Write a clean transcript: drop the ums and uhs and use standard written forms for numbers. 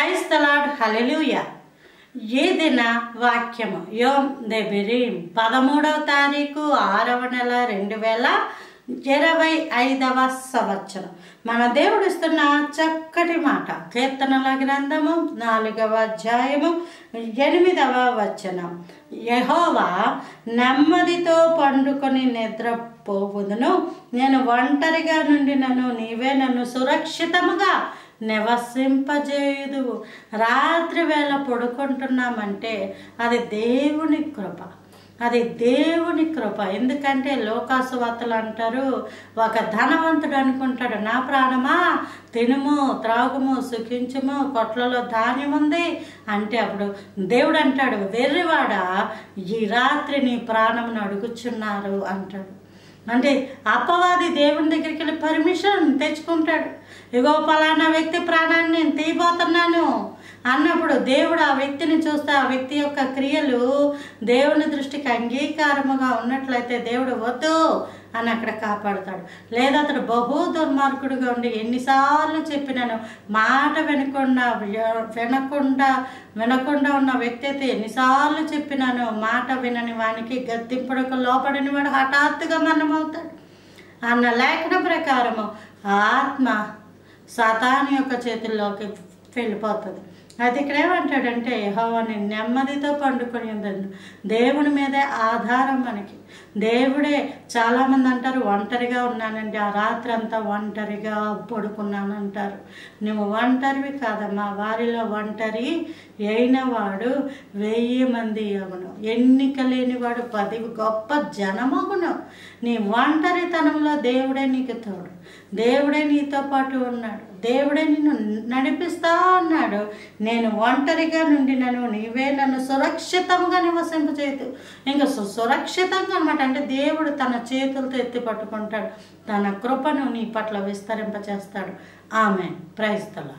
Praise the lord, హల్లెలూయా. ఈ దిన వాక్యము యోమ్ దెబిరీం 13వ తారీఖు 6వ నెల 2025వ సంవత్సరం. మన దేవుడు ఇస్తున్న చక్కటి మాట కీర్తనల గ్రంథము 4వ అధ్యాయము 8వ వచనం. యెహోవా నెమ్మదితో పండుకొని నిద్రపోవుదును, నేను ఒంటరిగా నుండినను, నీవే నన్ను సురక్షితముగా నివసింపజేయుదువు. రాత్రి వేళ పడుకుంటున్నామంటే అది దేవుని కృప, అది దేవుని కృప. ఎందుకంటే లోకాసువార్తలు అంటారు, ఒక ధనవంతుడు అనుకుంటాడు, నా ప్రాణమా తినుము త్రాగుము సుఖించుము, కొట్లలో ధాన్యం ఉంది అంటే అప్పుడు దేవుడు అంటాడు, వెర్రివాడా ఈ రాత్రి నీ ప్రాణమును అడుగుచున్నారు అంటాడు. అంటే అపవాది దేవుని దగ్గరికి వెళ్ళి పర్మిషన్ తెచ్చుకుంటాడు. ఇగో పలానా వ్యక్తి ప్రాణాన్ని నేను తీయబోతున్నాను అన్నప్పుడు దేవుడు ఆ వ్యక్తిని చూస్తే ఆ వ్యక్తి యొక్క క్రియలు దేవుని దృష్టికి అంగీకారముగా ఉన్నట్లయితే దేవుడు వద్దు అని అక్కడ కాపాడుతాడు. లేదా అతడు బహు దుర్మార్గుడుగా ఉండి ఎన్నిసార్లు చెప్పినాను మాట వినకుండా ఉన్న వ్యక్తి అయితే ఎన్నిసార్లు చెప్పినాను మాట వినని వానికి గద్దింపుడుకు లోపడిని వాడు హఠాత్తుగా మరణమవుతాడు అన్న లేఖన ప్రకారము ఆత్మ సాతాను యొక్క చేతుల్లోకి వెళ్ళిపోతుంది. అది ఇక్కడ ఏమంటాడంటే, యెహోవాని నెమ్మదితో పండుకొని ఉందండి. దేవుని మీదే ఆధారం మనకి. దేవుడే. చాలామంది అంటారు ఒంటరిగా ఉన్నానండి, ఆ రాత్రి అంతా ఒంటరిగా పడుకున్నాను అంటారు. నువ్వు ఒంటరివి కాదమ్మా, వారిలో ఒంటరి అయిన వాడు 1000 మంది అగును, ఎన్నిక లేనివాడు 10 గొప్ప జనమగును. నీ ఒంటరితనంలో దేవుడే నీకు తోడు, దేవుడే నీతో పాటు ఉన్నాడు, దేవుడే నిన్ను నడిపిస్తా ఉన్నాడు. నేను ఒంటరిగా నుండినను, నీవే నన్ను సురక్షితంగా నివసింపచేయదు. ఇంకా సురక్షితంగా అనమాట. అంటే దేవుడు తన చేతులతో ఎత్తి పట్టుకుంటాడు, తన కృపను నీ పట్ల విస్తరింపచేస్తాడు. ఆమేన్. Praise the lord.